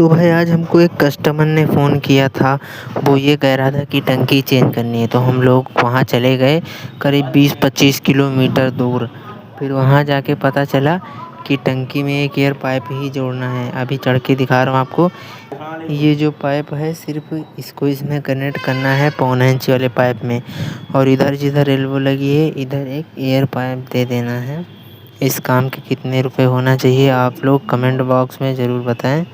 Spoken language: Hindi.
तो भाई आज हमको एक कस्टमर ने फ़ोन किया था। वो ये कह रहा था कि टंकी चेंज करनी है, तो हम लोग वहाँ चले गए करीब 20-25 किलोमीटर दूर। फिर वहाँ जाके पता चला कि टंकी में एक एयर पाइप ही जोड़ना है। अभी चढ़ के दिखा रहा हूँ आपको। ये जो पाइप है सिर्फ इसको इसमें कनेक्ट करना है पौने इंच वाले पाइप में, और इधर जिधर एल्बो लगी है इधर एक एयर पाइप दे देना है। इस काम के कितने रुपए होना चाहिए आप लोग कमेंट बॉक्स में ज़रूर बताएं।